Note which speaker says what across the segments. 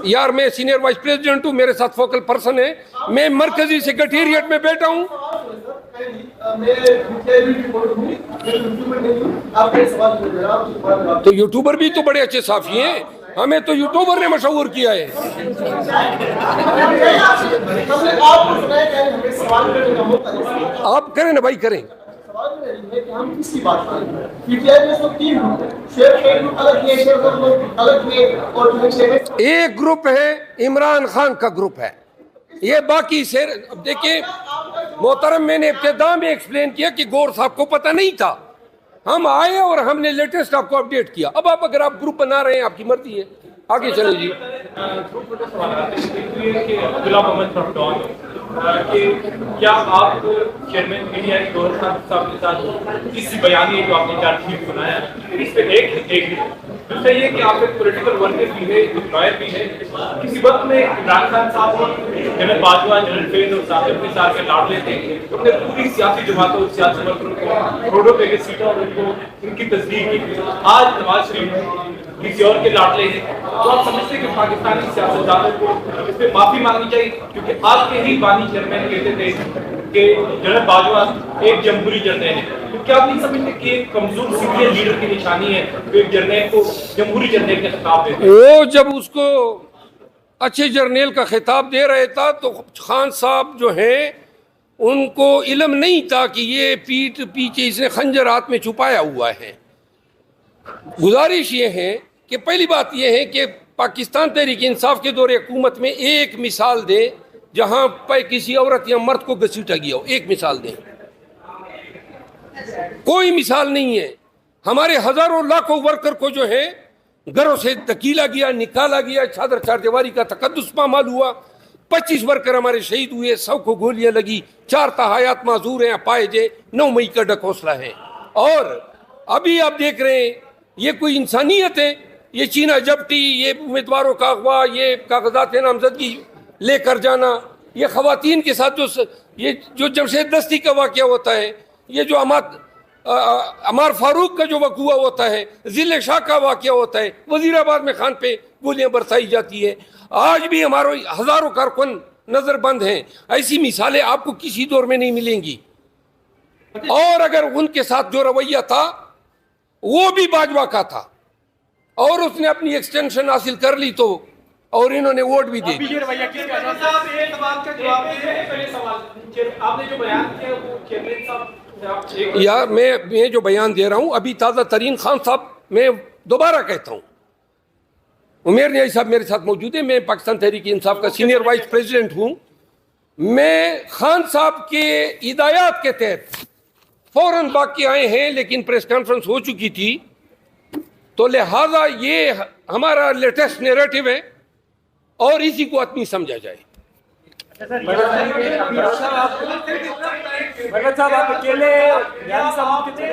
Speaker 1: यार मैं senior vice president हूँ, मेरे साथ फोकल पर्सन है, मैं मरकजी सेक्रेटेरिएट में बैठा हूँ। तो यूट्यूबर भी तो बड़े अच्छे साफी हैं, हमें तो यूट्यूबर ने मशहूर किया है। आप करें ना भाई, करें।
Speaker 2: हम किसकी बात करें? पीटीआई में तो 3 ग्रुप अलग किए और
Speaker 1: एक ग्रुप है इमरान खान का ग्रुप है, ये बाकी से। अब देखिए मोहतरम, मैंने इब्तिदा में एक्सप्लेन किया कि गौर साहब को पता नहीं था, हम आए और हमने लेटेस्ट आपको अपडेट किया। अब आप अगर आप ग्रुप बना रहे हैं, आपकी मर्जी है, आगे चले जी।
Speaker 3: क्या आप चेयरमैन पीटीआई गौर साहब के साथ किसी बयानी जो आपने चार्जशीट बनाया इस पे एक दूसरा ये कि आप एक पॉलिटिकल वर्कर भी है, एक लॉयर भी है। किसी वक्त में इमरान खान साहब और जनरल बाजवा, जनरल फैज और साकिब के साथ लाड़ लेते हैं, उन्होंने पूरी सियासी जमातों और सियासी वर्करों को रोडों पे घसीटा और उनको उनकी तस्दीक की। आज नवाज शरीफ किसी और के लाडले हैं, तो आप समझते हैं कि पाकिस्तानी सियासतदानों को इस पे माफी मांगनी चाहिए? क्योंकि आपके ही बानी चेयरमैन कहते थे कि जनरल बाजवा एक जमहूरी जर्नैल है, तो क्या आप नहीं समझते कि एक कमजोर सीनियर लीडर की निशानी है तो एक जर्नैल को जमहूरी जर्नैल का खिताब देते हैं?
Speaker 1: वो जब उसको अच्छे जर्नैल का खिताब दे रहे था तो खान साहब जो हैं उनको इल्म नहीं था कि ये पीठ पीछे इसने खंजर हाथ में छुपाया हुआ है। गुजारिश ये है कि पहली बात यह है कि पाकिस्तान तहरीक इंसाफ के दौरे हुकूमत में एक मिसाल दें जहां पर किसी औरत या मर्द को घसीटा गया हो, एक मिसाल दें। कोई मिसाल नहीं है। हमारे हजारों लाखों वर्कर को जो है घरों से धकेला गया, निकाला गया, चादर चारदीवारी का तकद्दुस पामाल हुआ। 25 वर्कर हमारे शहीद हुए, 100 को गोलियां लगी, 4 ताहायात माजूर हैं, अपाहिज, 9 मई का डकौसला है। और अभी आप देख रहे हैं ये कोई इंसानियत है? ये चीना जब्ती, ये उम्मीदवारों का अगवा, ये कागजात नामजदगी लेकर जाना, ये खवातीन के साथ जो जमशेद दस्ती का वाक़या होता है, ये जो अमार फारूक का जो वक़ुआ होता है, जिले शाह का वाक़या होता है, वज़ीराबाद में खान पे गोलियां बरसाई जाती है, आज भी हमारे हज़ारों कारकुन नज़रबंद हैं। ऐसी मिसालें आपको किसी दौर में नहीं मिलेंगी। और अगर उनके साथ जो रवैया था वो भी बाजवा का था और उसने अपनी एक्सटेंशन हासिल कर ली तो और इन्होंने वोट भी दे दी। यार मैं जो बयान दे रहा हूं अभी ताज़ा तरीन, खान साहब, मैं दोबारा कहता हूं, उमेर न्याई साहब मेरे साथ मौजूद है, मैं पाकिस्तान तहरीक इंसाफ का सीनियर वाइस प्रेसिडेंट हूं। मैं खान साहब के हिदायत के तहत फौरन बाकी आए हैं, लेकिन प्रेस कॉन्फ्रेंस हो चुकी थी, तो लिहाजा ये हमारा लेटेस्ट नैरेटिव है और इसी को आदमी समझा जाए।
Speaker 4: भगत साहब आप अकेले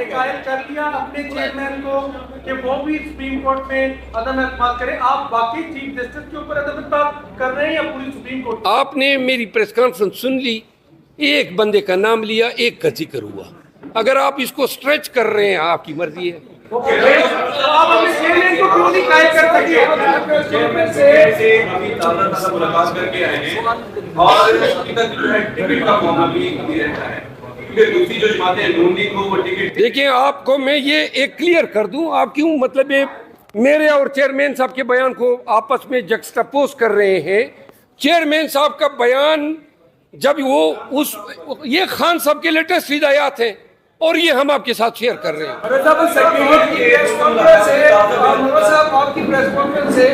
Speaker 4: कायल कर दिया अपने चेयरमैन को कि वो भी सुप्रीम कोर्ट में अदम एतमाद करें। आप बाकी चीफ जस्टिस के ऊपर अदम एतमाद कर रहे हैं या पूरी सुप्रीम कोर्ट?
Speaker 1: आपने मेरी प्रेस कॉन्फ्रेंस सुन ली, एक बंदे का नाम लिया, एक का जिक्र हुआ। अगर आप इसको स्ट्रेच कर रहे हैं, आपकी मर्जी है।
Speaker 4: आप अपने चेयरमैन को क्यों नहीं कायल कर सके? चेयरमैन से
Speaker 3: अभी ताज़ा मुलाकात करके आए हैं और अभी तक जो है टिकट का मामला भी रहता है, क्योंकि दूसरी जो जमातें नूनी को वो टिकट।
Speaker 1: देखिए आपको मैं ये एक क्लियर कर दूं, आप क्यों मतलब ये मेरे और चेयरमैन साहब के बयान को आपस में जक्सटापोज कर रहे हैं। चेयरमैन साहब का बयान जब वो ये खान साहब के लेटेस्ट हिदायत हैं और ये हम आपके साथ शेयर कर रहे हैं।
Speaker 4: आपकी प्रेस कॉन्फ्रेंस से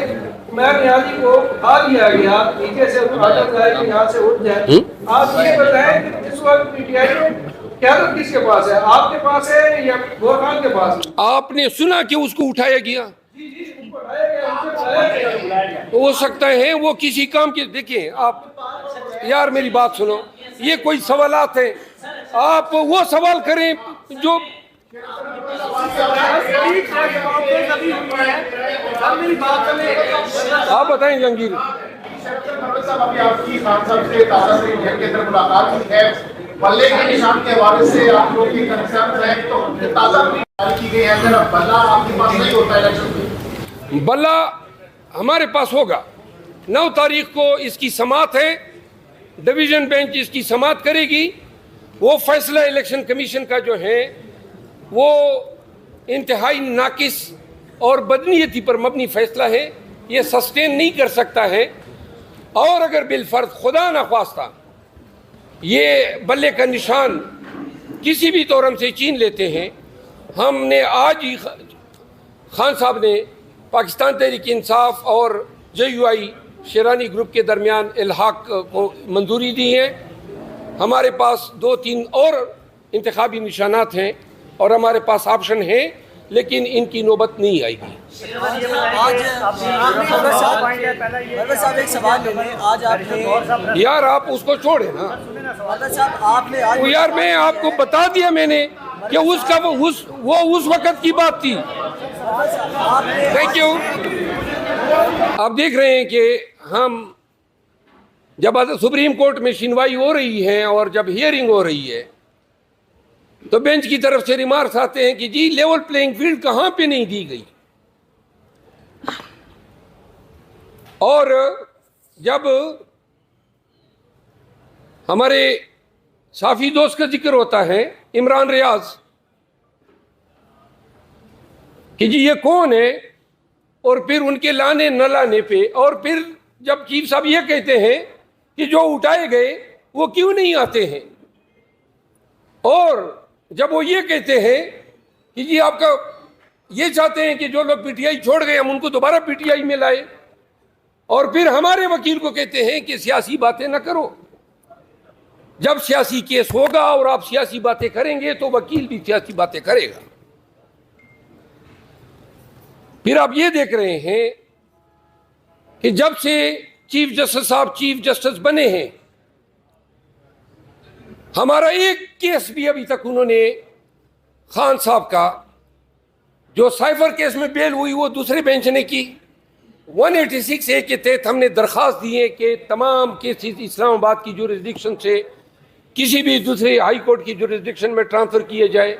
Speaker 4: उमर न्याजी को उठा लिया गया, नीचे से यहाँ से उठ जाए। आप ये बताएं कि इस वक्त पीटीआई में क्या किसके पास है? आपके पास है या गौर खान के पास?
Speaker 1: आपने सुना कि उसको उठाया गया? हो सकता है वो किसी काम के। देखिए आप यार मेरी बात सुनो, ये कोई सवालात है, आप वो सवाल करें जो आप बताएं जंगीर।
Speaker 2: आपकी सांसद से ताज़ा से घर के अंदर मुलाकात हुई है, बल्ले के निशान के हवाले से आप लोग की कंसर्न है, तो ताज़ा की गई है। अगर बल्ला आपके पास नहीं होता इलेक्शन में,
Speaker 1: बल्ला हमारे पास होगा, 9 तारीख को इसकी समाअत है, डिवीज़न बेंच इसकी समाअत करेगी। वो फैसला इलेक्शन कमीशन का जो है वो इंतहाई नाकिस और बदनीयती पर मबनी फैसला है, ये सस्टेन नहीं कर सकता है। और अगर बिलफर्ज खुदा न ख्वास्ता ये बल्ले का निशान किसी भी तौर से छीन लेते हैं, हमने आज ही खान साहब ने पाकिस्तान तहरीक इंसाफ और JUI शेरानी ग्रुप के दरमियान इल्हाक को मंजूरी दी है। हमारे पास 2-3 और इंतखाबी निशानात हैं और हमारे पास ऑप्शन हैं, लेकिन इनकी नौबत नहीं आएगी।
Speaker 5: साहब एक सवाल ले लें, आज आपने
Speaker 1: यार आप उसको छोड़े ना
Speaker 5: साहब आपने आज
Speaker 1: वो, यार मैं आपको बता दिया मैंने कि उसका वो उस वक्त की बात थी। Thank you. आप देख रहे हैं कि हम जब सुप्रीम कोर्ट में सुनवाई हो रही है और जब हियरिंग हो रही है तो बेंच की तरफ से रिमार्क्स आते हैं कि जी लेवल प्लेइंग फील्ड कहां पे नहीं दी गई। और जब हमारे साफी दोस्त का जिक्र होता है इमरान रियाज कि जी ये कौन है, और फिर उनके लाने न लाने पे, और फिर जब चीफ साहब ये कहते हैं कि जो उठाए गए वो क्यों नहीं आते हैं, और जब वो ये कहते हैं कि जी आपका ये चाहते हैं कि जो लोग पीटीआई छोड़ गए हम उनको दोबारा पीटीआई में लाए, और फिर हमारे वकील को कहते हैं कि सियासी बातें ना करो। जब सियासी केस होगा और आप सियासी बातें करेंगे तो वकील भी सियासी बातें करेगा। फिर आप ये देख रहे हैं कि जब से चीफ जस्टिस साहब चीफ जस्टिस बने हैं, हमारा एक केस भी अभी तक उन्होंने खान साहब का जो साइफर केस में बेल हुई वो दूसरे बेंच ने की। 186A के तहत हमने दरख्वास्त दी है कि तमाम केसेस इस्लामाबाद की जुरिस्डिक्शन से किसी भी दूसरे हाई कोर्ट की जुरिस्डिक्शन में ट्रांसफर किए जाए।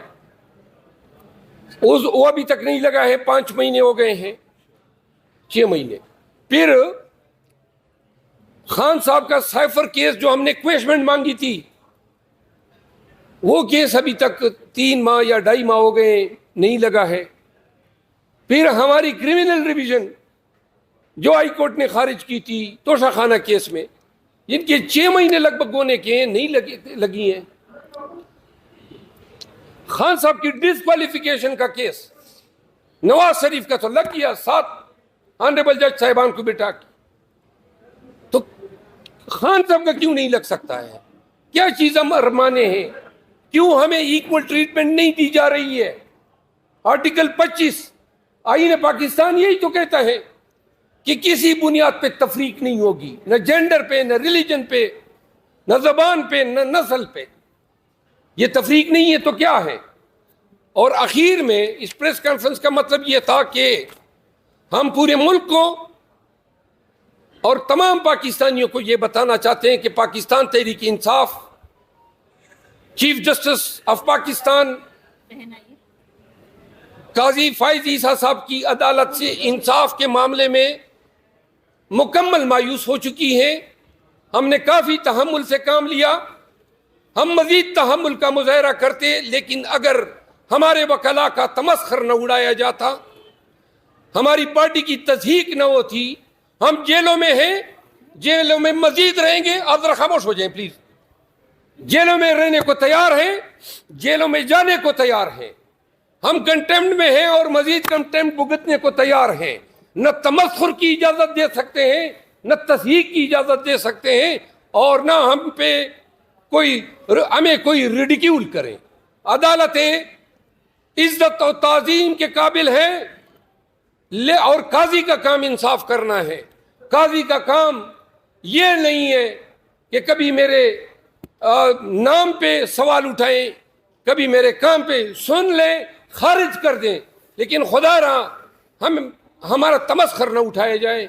Speaker 1: वो अभी तक नहीं लगा है, 5 महीने हो गए हैं, 6 महीने। फिर खान साहब का साइफर केस जो हमने क्वेश्चन मांगी थी वो केस अभी तक 3 माह या 2.5 माह हो गए, नहीं लगा है। फिर हमारी क्रिमिनल रिवीजन जो हाई कोर्ट ने खारिज की थी तोशाखाना केस में, जिनके 6 महीने लगभग होने के नहीं लगी हैं। खान साहब की डिस्क्वालिफिकेशन का केस नवाज शरीफ का तो लग गया, 7 ऑनरेबल जज साहिबान को बिठा के, तो खान साहब का क्यों नहीं लग सकता है? क्या चीज हम अरमाने हैं? क्यों हमें इक्वल ट्रीटमेंट नहीं दी जा रही है? आर्टिकल 25 आईन पाकिस्तान यही तो कहता है कि किसी बुनियाद पे तफरीक नहीं होगी, न जेंडर पे, न रिलीजन पे, न जबान पे, न नस्ल पे। ये तफरीक नहीं है तो क्या है? और आखिर में इस प्रेस कॉन्फ्रेंस का मतलब यह था कि हम पूरे मुल्क को और तमाम पाकिस्तानियों को यह बताना चाहते हैं कि Pakistan Tehreek Insaf, chief justice of Pakistan काजी फाइज ईसा साहब की अदालत से इंसाफ के मामले में मुकम्मल मायूस हो चुकी है। हमने काफ़ी तहम्मुल से काम लिया, हम मजीद तहम्मुल का मुजाहरा करते, लेकिन अगर हमारे वकला का तमस्खर न उड़ाया जाता, हमारी पार्टी की तज़हीक न होती, हम जेलों में हैं, जेलों में मजीद रहेंगे। आप जरा खामोश हो जाएं प्लीज। जेलों में रहने को तैयार हैं, जेलों में जाने को तैयार हैं, हम कंटेम्प्ट में हैं और मजीद कंटेम्प्ट भुगतने को तैयार हैं। न तमस्खुर की इजाजत दे सकते हैं, न तस्हीक की इजाजत दे सकते हैं, और न हम पे हमें कोई रिडिक्यूल करें। अदालतें इज्जत और ताजीम के काबिल हैं, और काजी का काम इंसाफ करना है। काजी का काम ये नहीं है कि कभी मेरे नाम पे सवाल उठाएं, कभी मेरे काम पे सुन लें, खारिज कर दें, लेकिन खुदा रहा हमारा तमस्खर न उठाया जाए।